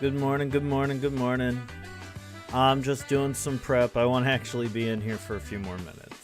Good morning, good morning, good morning. I'm just doing some prep. I won't actually be in here for a few more minutes.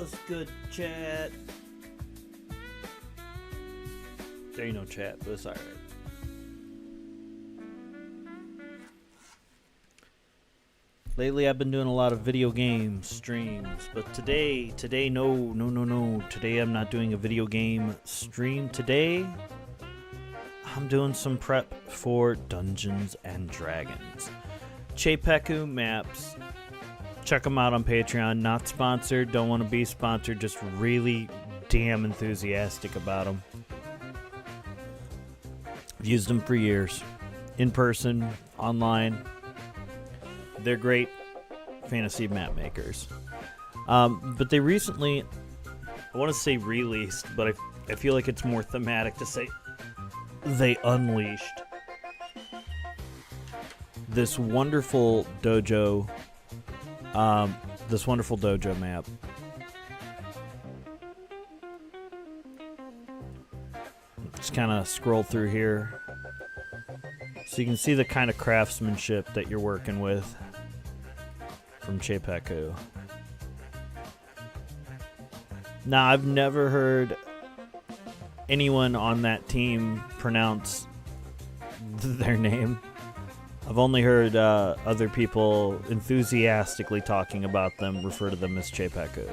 What's good, chat? There ain't no chat, but it's alright. Lately, I've been doing a lot of video game streams, but today, no. Today, I'm not doing a video game stream. Today, I'm doing some prep for Dungeons and Dragons. Chepeku maps. Check them out on Patreon. Not sponsored, don't want to be sponsored, just really damn enthusiastic about them. I've used them for years. In person, online. They're great fantasy map makers. But they recently, I want to say released, but I feel like it's more thematic to say they unleashed this wonderful dojo map. Just kind of scroll through here so you can see the kind of craftsmanship that you're working with from Chepeku. Now, I've never heard anyone on that team pronounce their name. I've only heard other people enthusiastically talking about them, refer to them as Chepeku.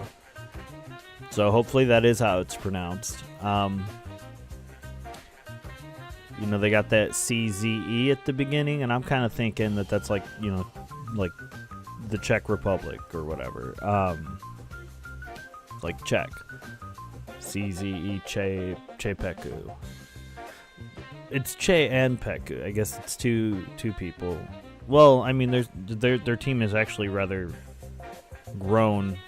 So hopefully that is how it's pronounced. You know, they got that CZE at the beginning, and I'm kind of thinking that that's like, you know, like the Czech Republic or whatever. Like Czech. CZE Chepeku. It's Che and Peku. I guess it's two people. Well, I mean, their team is actually rather grown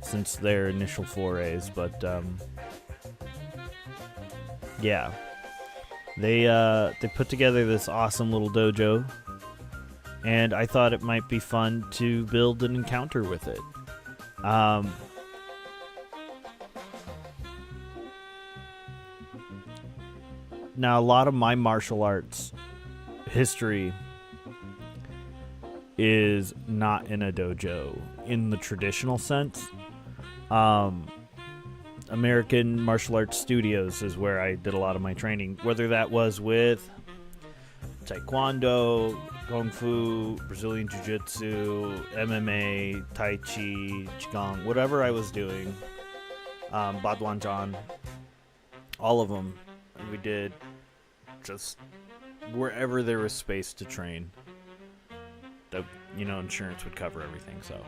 since their initial forays, but yeah, they put together this awesome little dojo, and I thought it might be fun to build an encounter with it. Now, a lot of my martial arts history is not in a dojo in the traditional sense. American Martial Arts Studios is where I did a lot of my training, whether that was with Taekwondo, Kung Fu, Brazilian Jiu-Jitsu, MMA, Tai Chi, Qigong, whatever I was doing, Baduanjan, all of them. We did just wherever there was space to train. The, you know, insurance would cover everything, so.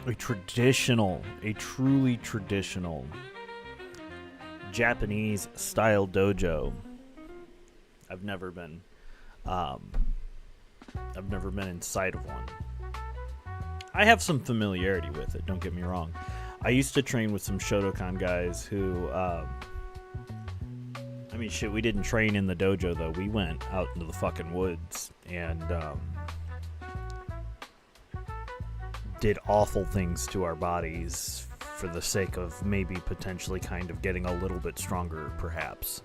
A truly traditional Japanese style dojo. I've never been inside of one. I have some familiarity with it, don't get me wrong. I used to train with some Shotokan guys who, I mean, shit, we didn't train in the dojo, though. We went out into the fucking woods and did awful things to our bodies for the sake of maybe potentially kind of getting a little bit stronger, perhaps.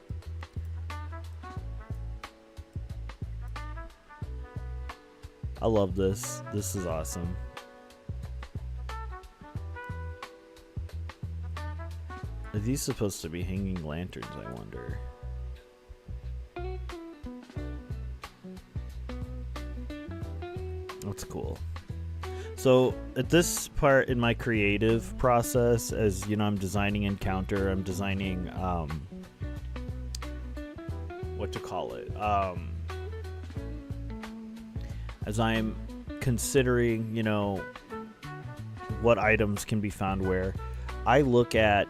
I love this. This is awesome. Are these supposed to be hanging lanterns, I wonder? That's cool. So, at this part in my creative process, as you know, I'm designing Encounter, I'm designing, what to call it? As I'm considering, you know, what items can be found where, I look at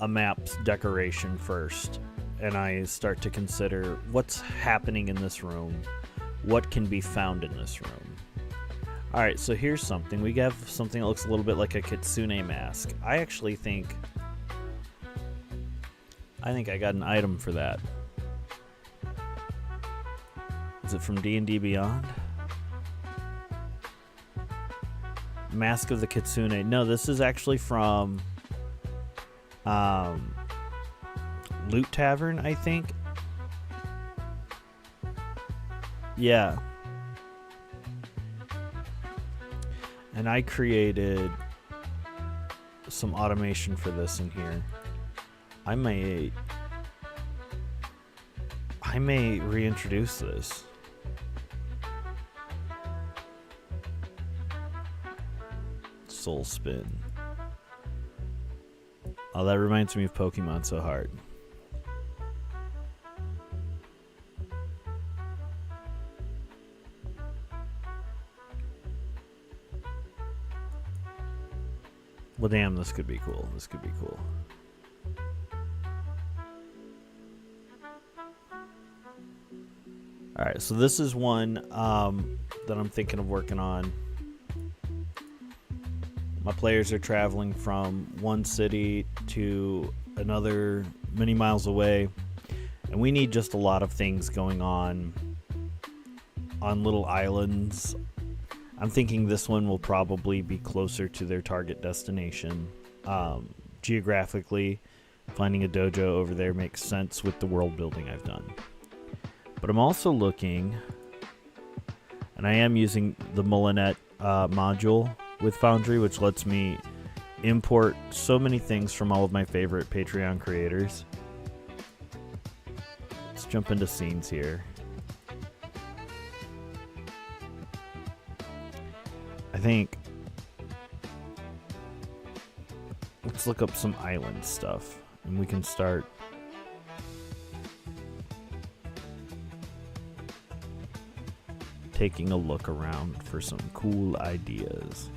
a map's decoration first, and I start to consider what's happening in this room, what can be found in this room. Alright, so here's something. We have something that looks a little bit like a kitsune mask. I actually think I got an item for that. Is it from D&D Beyond? Mask of the Kitsune. No, this is actually from Loot Tavern, I think. Yeah. And I created some automation for this in here. I may reintroduce this. Soul Spin. Oh, that reminds me of Pokemon So Hard. Well, damn, this could be cool. This could be cool. Alright, so this is one that I'm thinking of working on. My players are traveling from one city to another many miles away, and we need just a lot of things going on little islands. I'm thinking this one will probably be closer to their target destination. Geographically, finding a dojo over there makes sense with the world building I've done. But I'm also looking, and I am using the Molinet module with Foundry, which lets me import so many things from all of my favorite Patreon creators. Let's jump into scenes here. I think let's look up some island stuff, and we can start taking a look around for some cool ideas.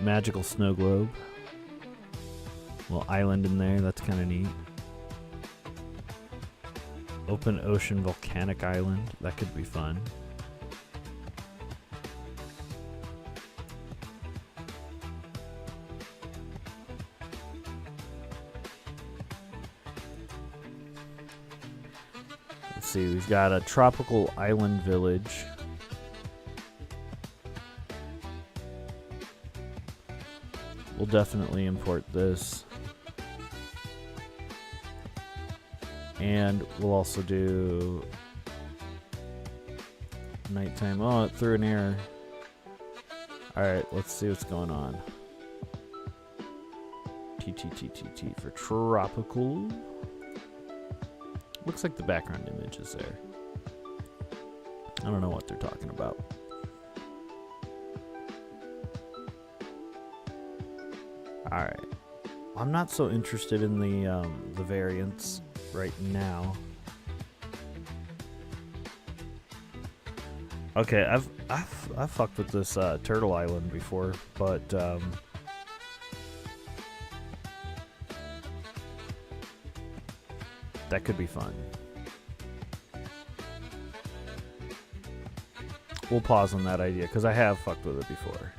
Magical snow globe. Little island in there, that's kind of neat. Open ocean volcanic island, that could be fun. Let's see, we've got a tropical island village. We'll definitely import this. And we'll also do nighttime. Oh, it threw an error. Alright, let's see what's going on. T for tropical. Looks like the background image is there. I don't know what they're talking about. Alright. I'm not so interested in the variants right now. Okay, I've fucked with this Turtle Island before, but that could be fun. We'll pause on that idea because I have fucked with it before.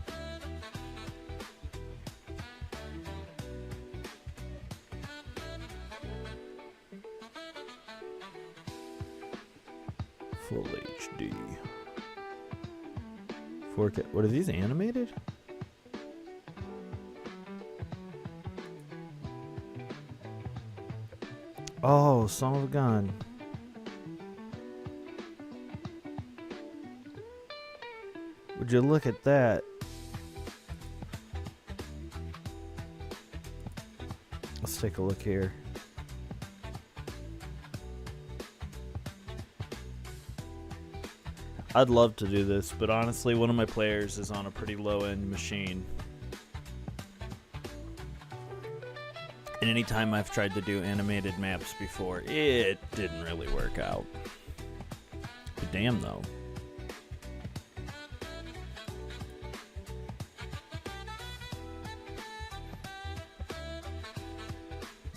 Full HD. 4K. What are these animated? Oh, son of a gun. Would you look at that? Let's take a look here. I'd love to do this, but honestly, one of my players is on a pretty low-end machine. And anytime I've tried to do animated maps before, it didn't really work out. But damn, though.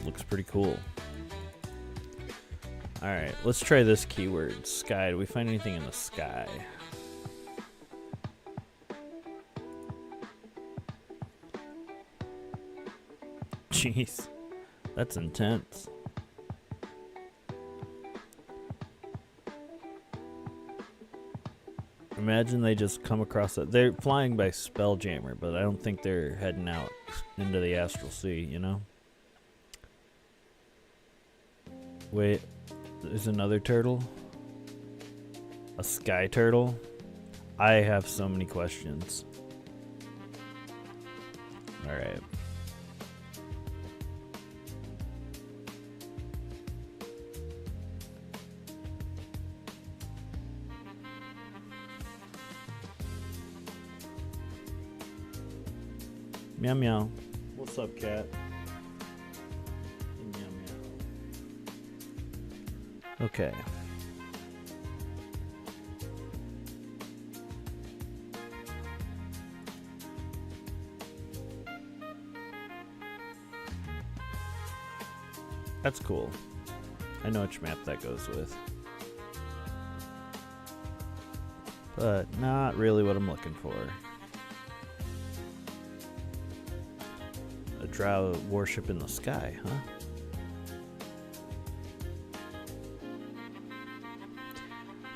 Looks pretty cool. Alright, let's try this keyword. Sky. Do we find anything in the sky? Jeez. That's intense. Imagine they just come across it. They're flying by Spelljammer, but I don't think they're heading out into the astral sea, you know? Wait, there's another turtle? A sky turtle? I have so many questions. Alright. Meow meow. What's up, cat? Meow meow. Okay. That's cool. I know which map that goes with. But not really what I'm looking for. A drow warship in the sky, huh?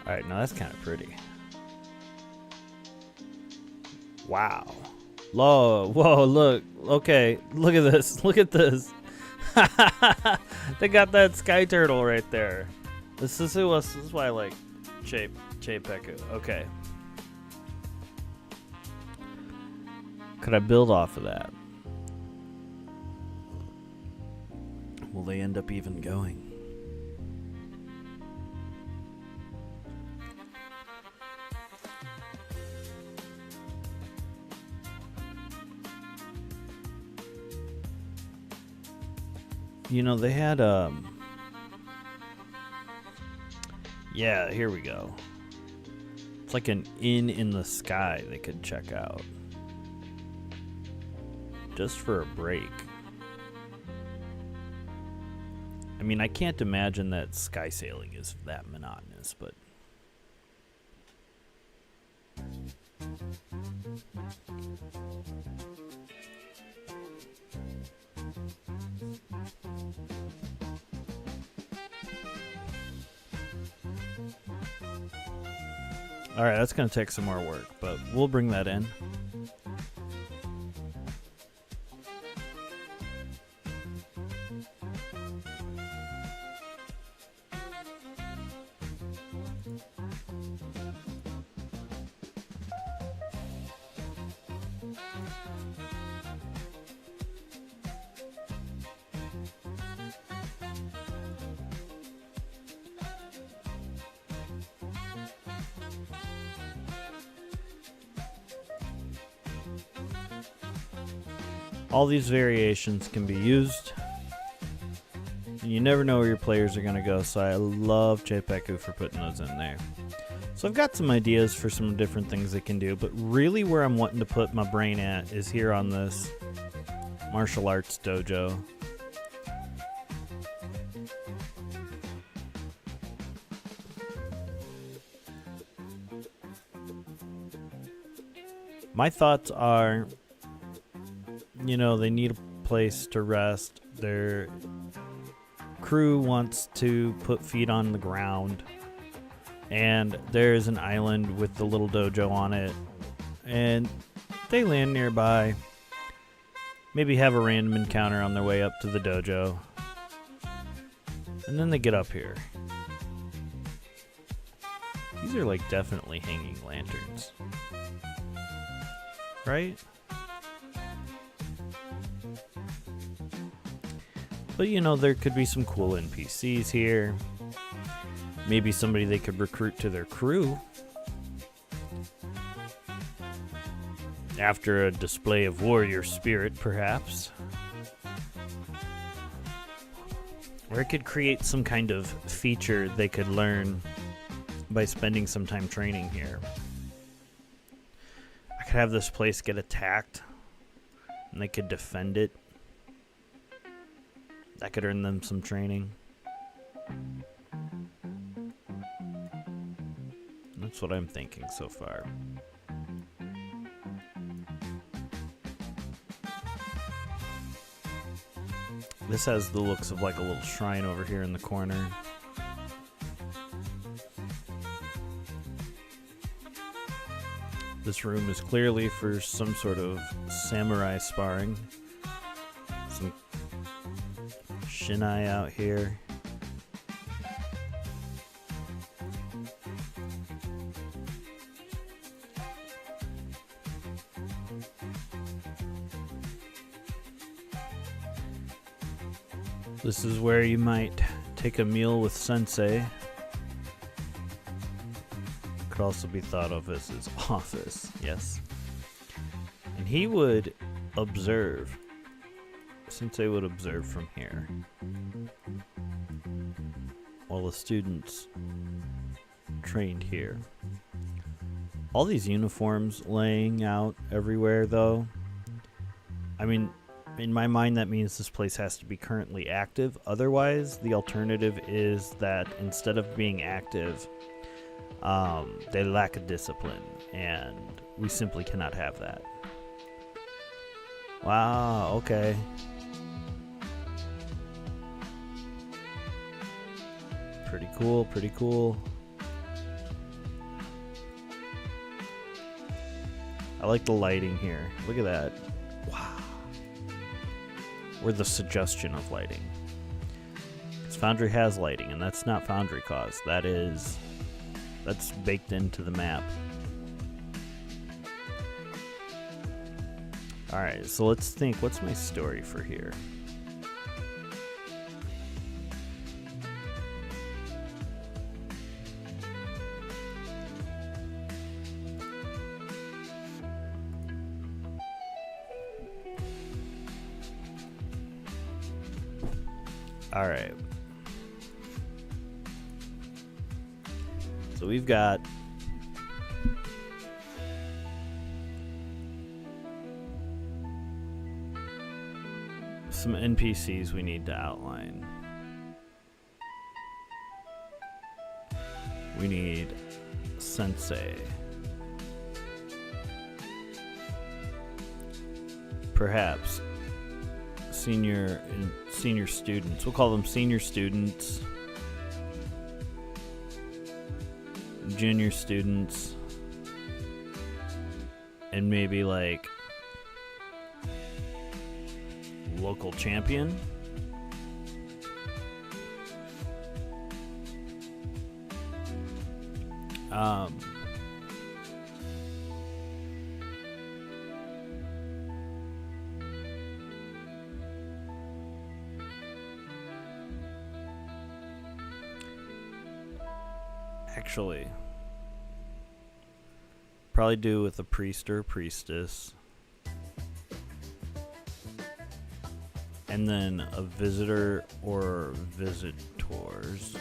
Alright, now that's kind of pretty. Wow. Whoa, look. Okay, look at this. Look at this. They got that sky turtle right there. This is why I like Chapek. Okay. Could I build off of that? Will they end up even going? You know, they had yeah, here we go. It's like an inn in the sky they could check out. Just for a break. I mean, I can't imagine that sky sailing is that monotonous, but alright, that's going to take some more work, but we'll bring that in. All these variations can be used. And you never know where your players are going to go, so I love Chapek for putting those in there. So I've got some ideas for some different things they can do, but really where I'm wanting to put my brain at is here on this martial arts dojo. My thoughts are, you know, they need a place to rest. Their crew wants to put feet on the ground. And there's an island with the little dojo on it. And they land nearby. Maybe have a random encounter on their way up to the dojo. And then they get up here. These are like definitely hanging lanterns. Right? But you know, there could be some cool NPCs here. Maybe somebody they could recruit to their crew. After a display of warrior spirit, perhaps. Or it could create some kind of feature they could learn by spending some time training here. I could have this place get attacked, and they could defend it. That could earn them some training. That's what I'm thinking so far. This has the looks of like a little shrine over here in the corner. This room is clearly for some sort of samurai sparring. Some Shinai out here. This is where you might take a meal with Sensei. Could also be thought of as his office, yes. And he would observe. Sensei would observe from here, while the students trained here. All these uniforms laying out everywhere, though. I mean, in my mind, that means this place has to be currently active. Otherwise, the alternative is that instead of being active, they lack a discipline, and we simply cannot have that. Wow, okay. Pretty cool, pretty cool. I like the lighting here. Look at that. Wow. Or the suggestion of lighting. Because Foundry has lighting, and that's not Foundry cause. That's baked into the map. Alright, so let's think. What's my story for here? Alright. So we've got some NPCs we need to outline. We need Sensei. Perhaps senior students. We'll call them senior students, junior students, and maybe like local champion. Actually, probably do with a priest or priestess, and then a visitor or visitors,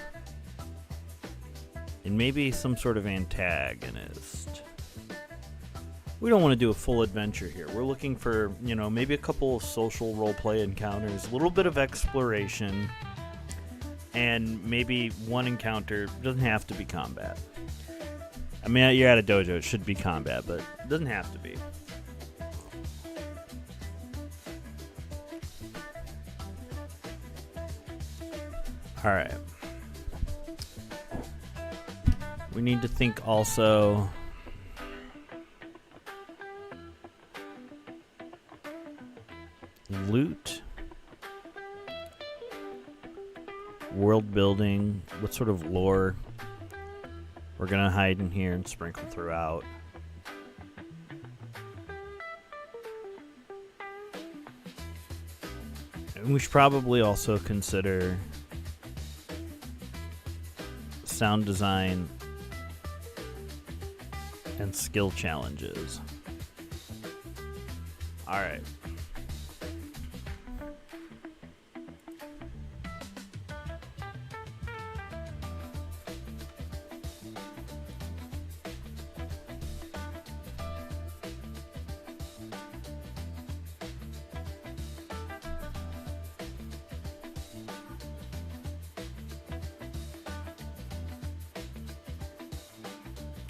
and maybe some sort of antagonist. We don't want to do a full adventure here. We're looking for, maybe a couple of social roleplay encounters, a little bit of exploration, and maybe one encounter. Doesn't have to be combat. I mean, you're at a dojo, it should be combat, but it doesn't have to be. Alright. We need to think also loot. World building, what sort of lore we're gonna hide in here and sprinkle throughout. And we should probably also consider sound design and skill challenges. Alright.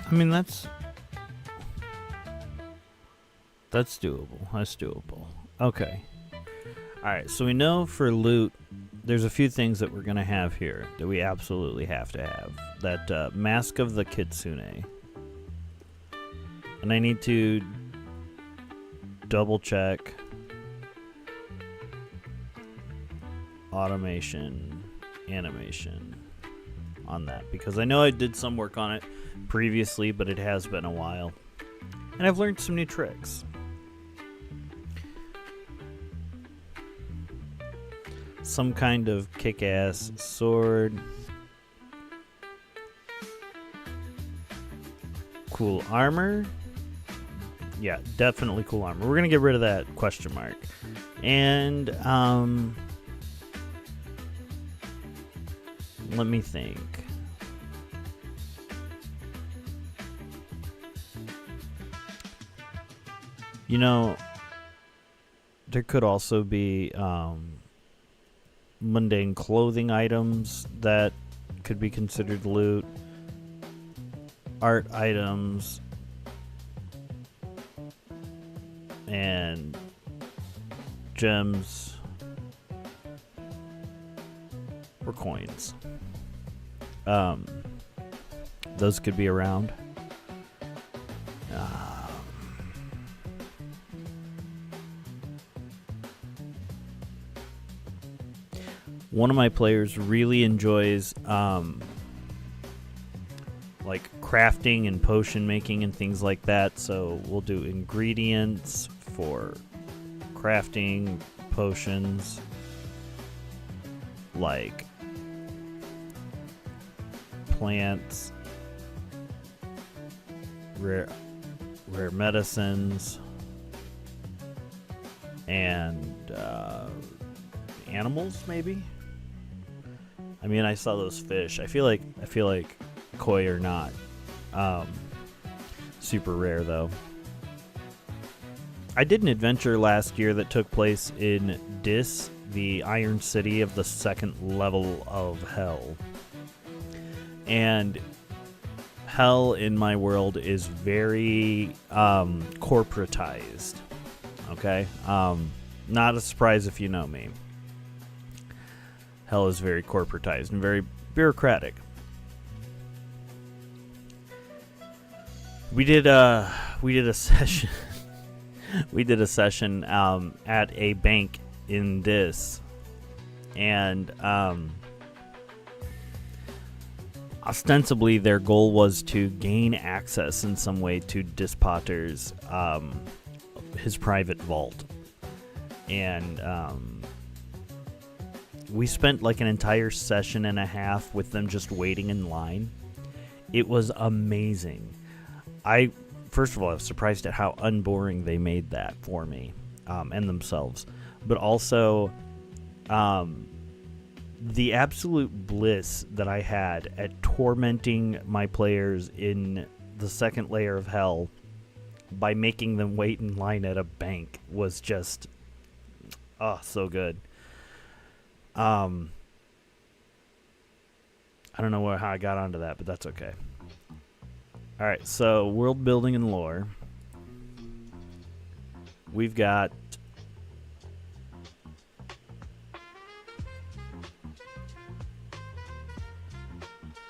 I mean, that's doable. That's doable. Okay. Alright, so we know for loot, there's a few things that we're going to have here that we absolutely have to have. That Mask of the Kitsune. And I need to double check automation, animation on that, because I know I did some work on it previously, but it has been a while, and I've learned some new tricks. some kind of kick-ass sword. Cool armor. Yeah, definitely cool armor. We're gonna get rid of that question mark. And let me think. You know, there could also be mundane clothing items that could be considered loot. Art items. And gems or coins. Those could be around. One of my players really enjoys like crafting and potion making and things like that, so we'll do ingredients for crafting potions, like plants, rare medicines, and animals maybe. I mean, I saw those fish. I feel like koi are not super rare though. I did an adventure last year that took place in Dis, the Iron City of the second level of Hell. And Hell in my world is very corporatized. Okay? Not a surprise if you know me. Hell is very corporatized and very bureaucratic. We did a session. We did a session at a bank in Dis, and ostensibly their goal was to gain access in some way to Dis Potter's his private vault, and we spent like an entire session and a half with them just waiting in line. It was amazing. First of all, I was surprised at how unboring they made that for me, and themselves. But also, the absolute bliss that I had at tormenting my players in the second layer of Hell by making them wait in line at a bank was just, so good. I don't know how I got onto that, but that's okay. Alright, so world building and lore. We've got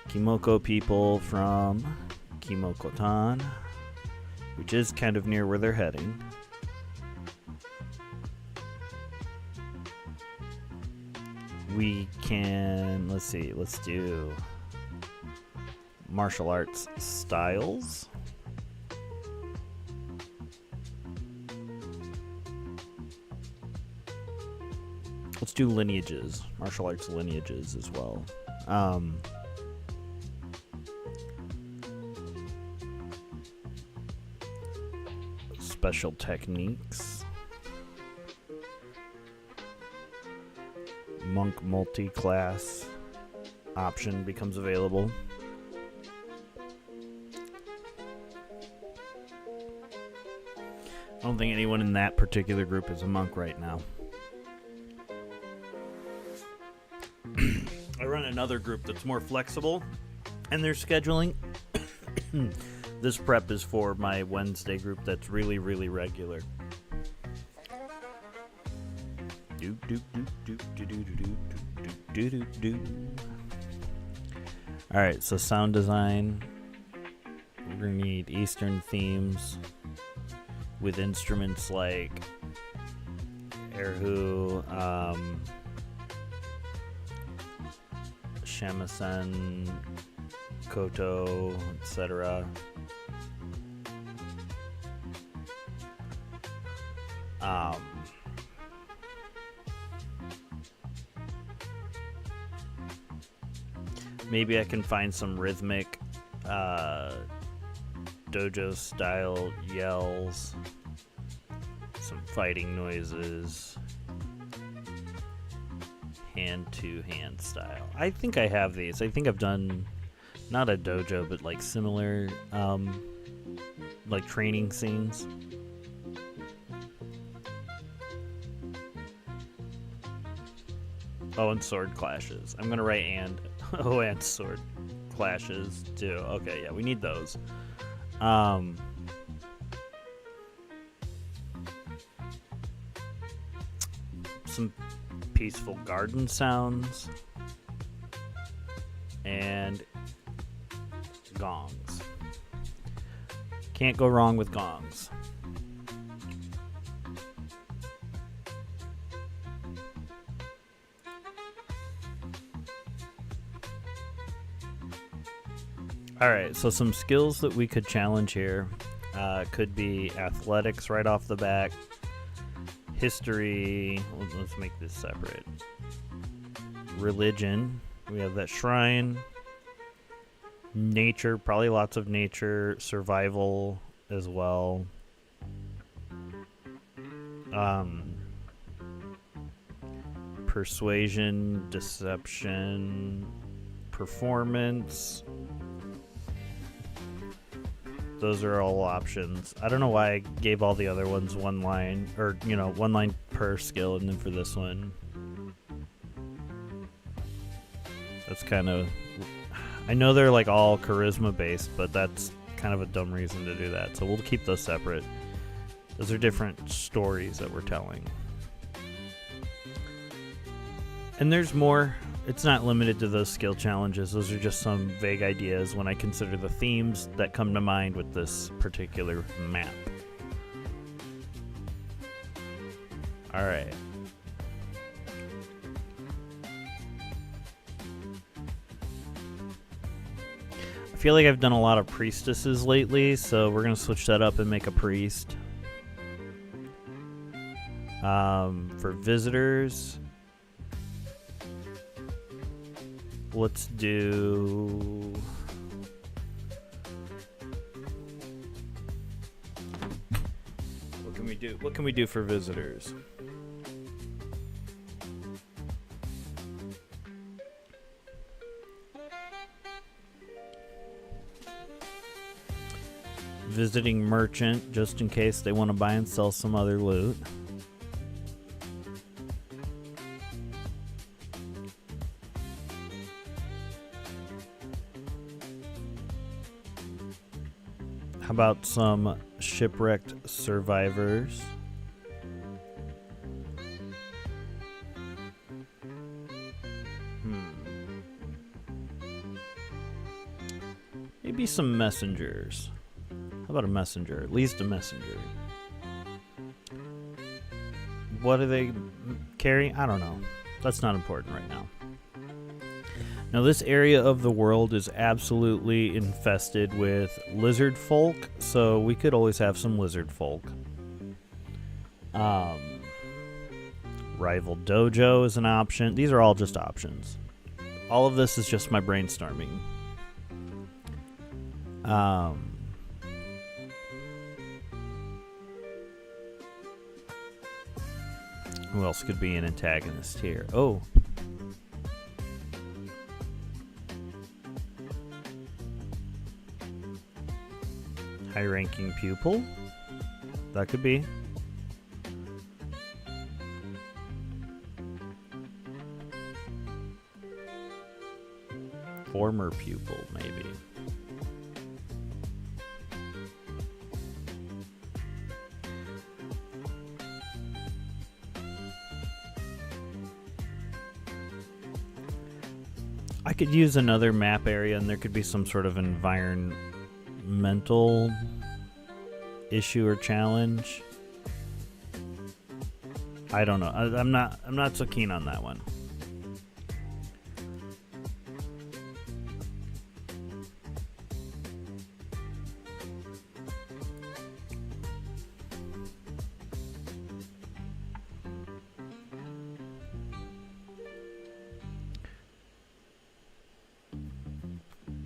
Kimoko people from Kimokotan, which is kind of near where they're heading. We can, let's see, let's do martial arts styles. Let's do lineages, martial arts lineages as well. Special techniques. Monk multi-class option becomes available. I don't think anyone in that particular group is a monk right now. I run another group that's more flexible, and their scheduling. This prep is for my Wednesday group that's really, really regular. Alright, so sound design. We're going to need Eastern themes with instruments like erhu, shamisen, koto, etc. Maybe I can find some rhythmic dojo style yells, some fighting noises, hand to hand style. I think I have these. I think I've done not a dojo but like similar like training scenes. Oh, and sword clashes. I'm gonna write and and sword clashes too. Okay, yeah, we need those. Some peaceful garden sounds and gongs. Can't go wrong with gongs. Alright, so some skills that we could challenge here could be athletics right off the back, history, let's make this separate, religion, we have that shrine, nature, probably lots of nature, survival as well, persuasion, deception, performance. Those are all options. I don't know why I gave all the other ones one line, or, you know, one line per skill, and then for this one, that's kind of, I know they're like all charisma based, but that's kind of a dumb reason to do that. So we'll keep those separate. Those are different stories that we're telling. And there's more. It's not limited to those skill challenges. Those are just some vague ideas when I consider the themes that come to mind with this particular map. All right. I feel like I've done a lot of priestesses lately, so we're going to switch that up and make a priest. For visitors, let's do... What can we do? What can we do for visitors? Visiting merchant, just in case they want to buy and sell some other loot. How about some shipwrecked survivors? Maybe some messengers. How about a messenger? At least a messenger. What do they carry? I don't know. That's not important right now. Now, this area of the world is absolutely infested with lizard folk, so we could always have some lizard folk. Rival dojo is an option. These are all just options. All of this is just my brainstorming. Who else could be an antagonist here? Oh. High-ranking pupil? That could be. Former pupil, maybe. I could use another map area, and there could be some sort of environmental issue or challenge. I don't know. I'm not so keen on that one.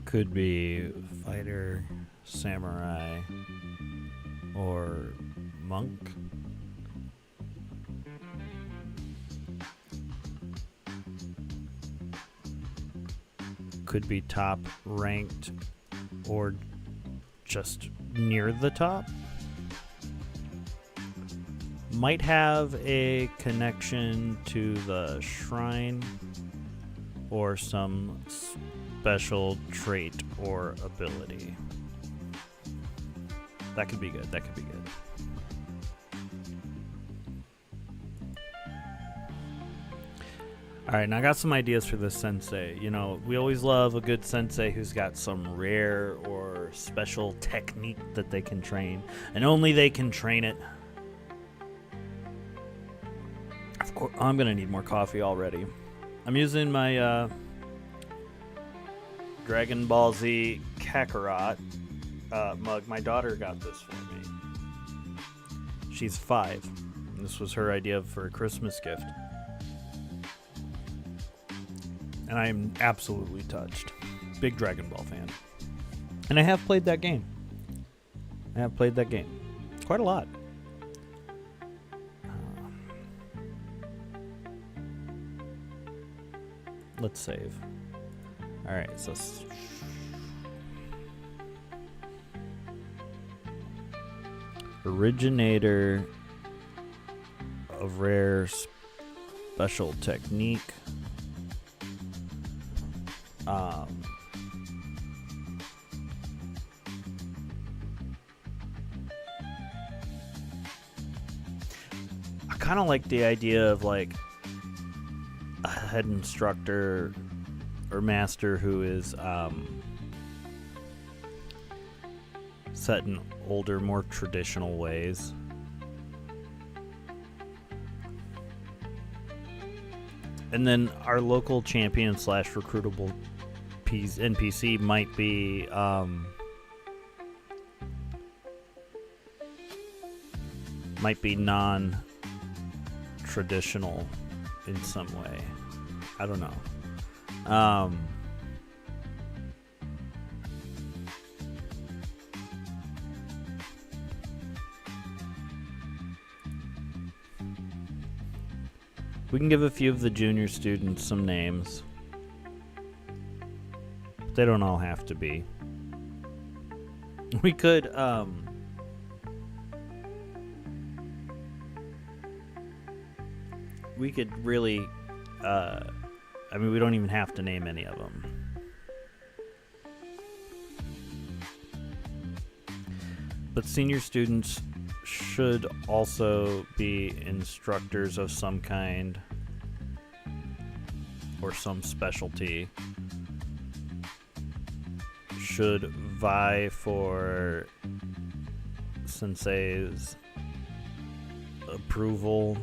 Could be fighter, samurai, or monk. Could be top ranked or just near the top. Might have a connection to the shrine or some special trait or ability. That could be good. That could be good. Alright, now I got some ideas for this sensei. You know, we always love a good sensei who's got some rare or special technique that they can train, and only they can train it. Of course, I'm gonna need more coffee already. I'm using my Dragon Ball Z Kakarot mug. My daughter got this for me. She's 5. This was her idea for a Christmas gift. And I am absolutely touched. Big Dragon Ball fan. And I have played that game. Quite a lot. Let's save. Alright, so... originator of rare special technique. I kind of like the idea of like a head instructor or master who is set in older, more traditional ways. And then our local champion / recruitable NPC might be non-traditional in some way. I don't know. We can give a few of the junior students some names. But they don't all have to be. We could, we could really, I mean, we don't even have to name any of them. But senior students should also be instructors of some kind or some specialty. Should vie for sensei's approval.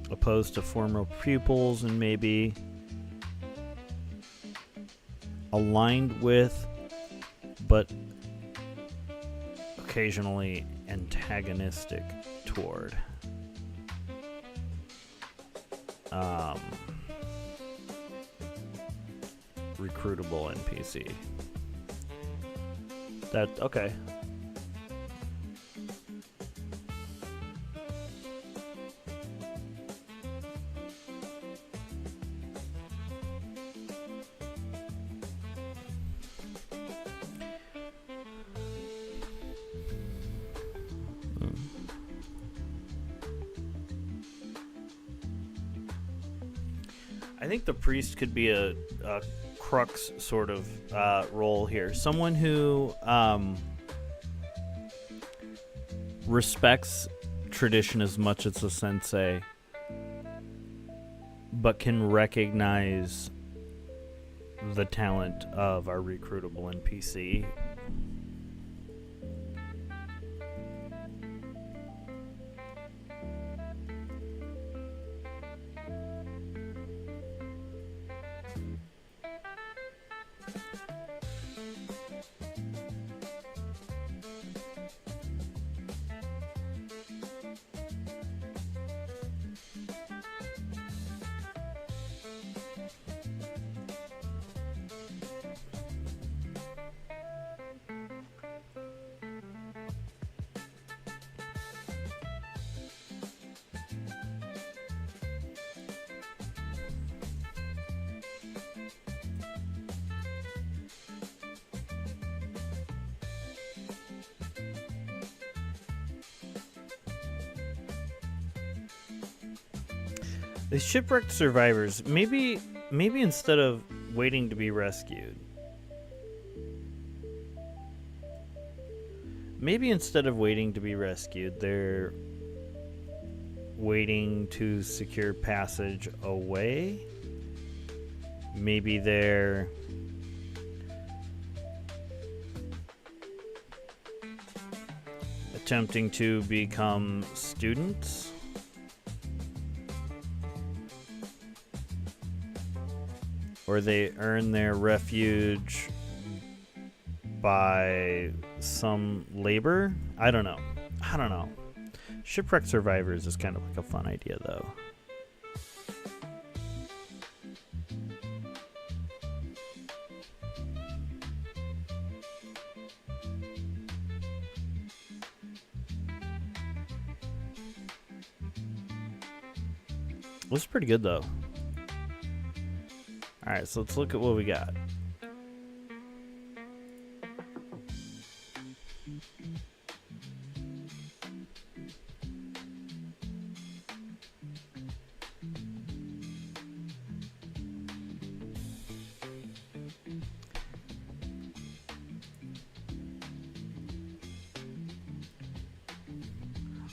Opposed to former pupils and maybe aligned with, but occasionally antagonistic toward. Recruitable NPC. That okay. I think the priest could be a crux sort of role here. Someone who respects tradition as much as a sensei, but can recognize the talent of our recruitable NPC. The shipwrecked survivors. Maybe instead of waiting to be rescued. Maybe instead of waiting to be rescued, they're waiting to secure passage away. Maybe they're attempting to become students. Or they earn their refuge by some labor. I don't know. Shipwreck survivors is kind of like a fun idea, though. This is pretty good, though. Alright, so let's look at what we got.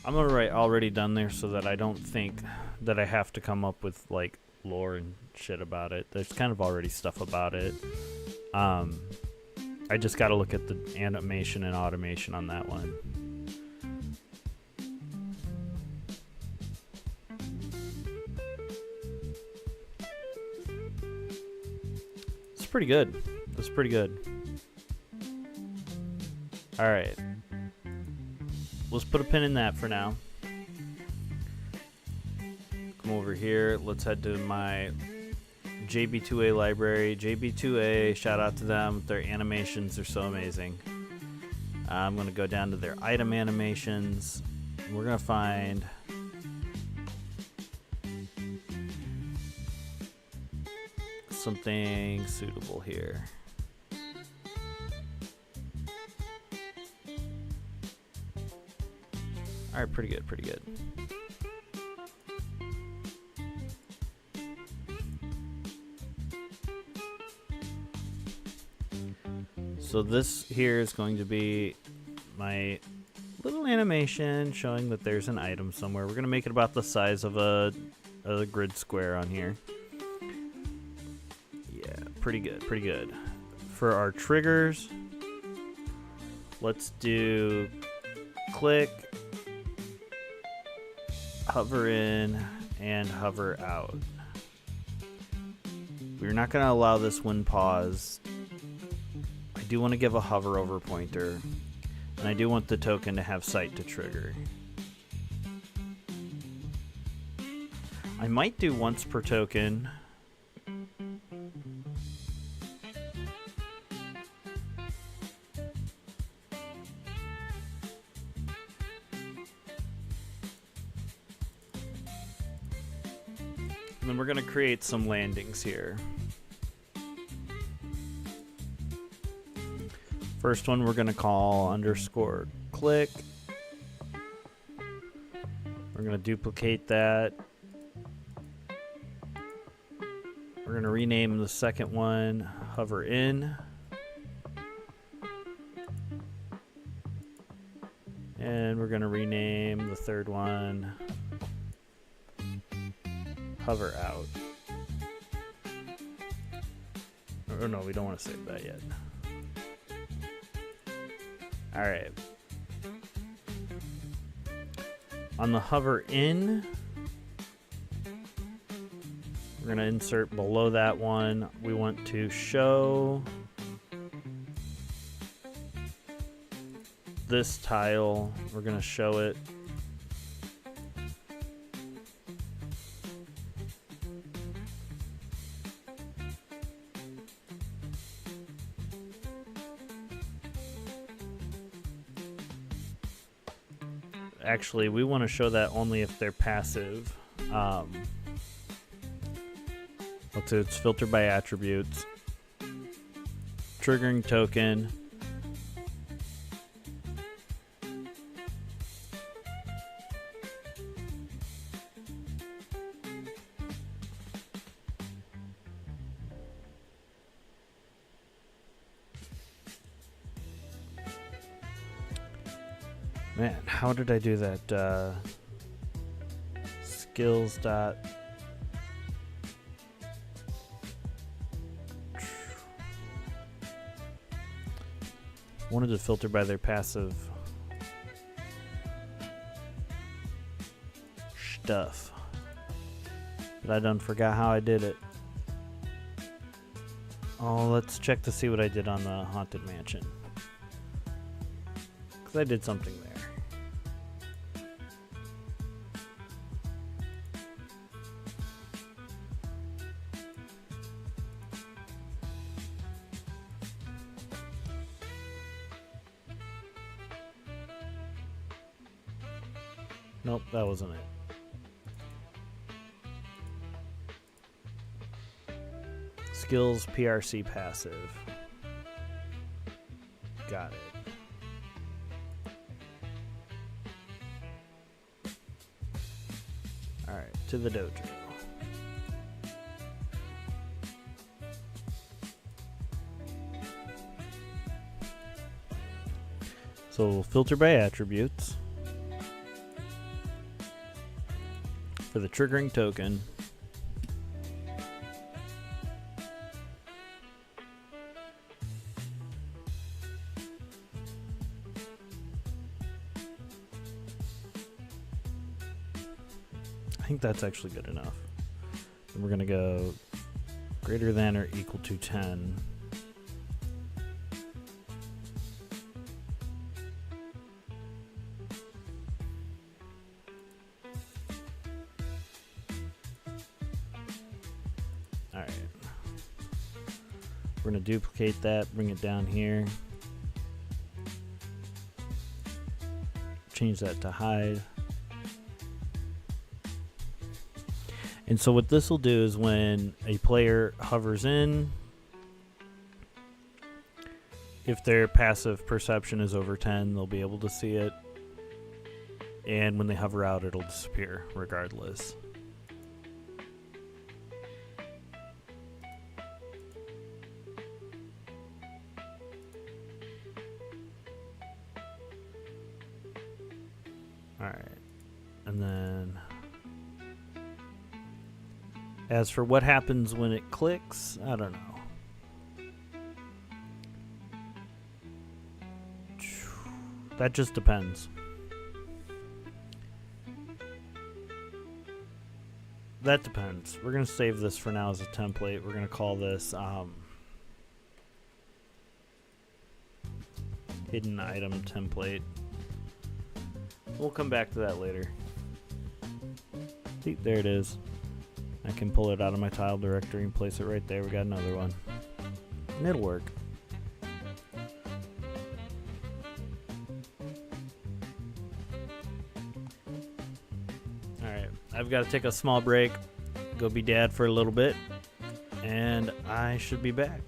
I'm gonna write already done there so that I don't think that I have to come up with like lore and shit about it. There's kind of already stuff about it. I just gotta look at the animation and automation on that one. It's pretty good. It's pretty good. Alright. Let's put a pin in that for now. Come over here. Let's head to my JB2A library. JB2A, shout out to them. Their animations are so amazing. I'm going to go down to their item animations. We're going to find something suitable here. Alright, pretty good, pretty good. So this here is going to be my little animation showing that there's an item somewhere. We're going to make it about the size of a grid square on here. Yeah, pretty good, pretty good. For our triggers, let's do click, hover in, and hover out. We're not going to allow this when paused. I do want to give a hover over pointer, and I do want the token to have sight to trigger. I might do once per token. And then we're going to create some landings here. First one we're going to call underscore click. We're going to duplicate that. We're going to rename the second one hover in. And we're going to rename the third one hover out. Oh no, we don't want to save that yet. Alright. On the hover in, we're going to insert below that one. We want to show this tile. We're going to show it actually, we want to show that only if they're passive. Let's say it's filtered by attributes. Triggering token. Man, how did I do that? Skills dot. Wanted to filter by their passive stuff, but I done forgot how I did it. Oh, let's check to see what I did on the Haunted Mansion, because I did something there. Nope, that wasn't it. Skills PRC passive. Got it. Alright, to the dojo. So we'll filter by attributes. For the triggering token, I think that's actually good enough. And we're going to go greater than or equal to 10. Alright. We're going to duplicate that, bring it down here. Change that to hide. And so what this will do is when a player hovers in, if their passive perception is over 10, they'll be able to see it. And when they hover out, it'll disappear regardless. Alright. And then as for what happens when it clicks, I don't know. That just depends. That depends. We're going to save this for now as a template. We're going to call this hidden item template. We'll come back to that later. See, there it is. I can pull it out of my tile directory and place it right there. We got another one. And it'll work. Alright, I've got to take a small break, go be dad for a little bit, and I should be back.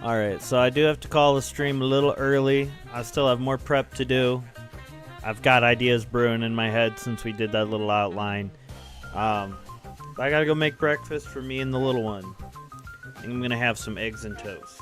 Alright, so I do have to call the stream a little early. I still have more prep to do. I've got ideas brewing in my head since we did that little outline. But I gotta go make breakfast for me and the little one. I think I'm gonna have some eggs and toast.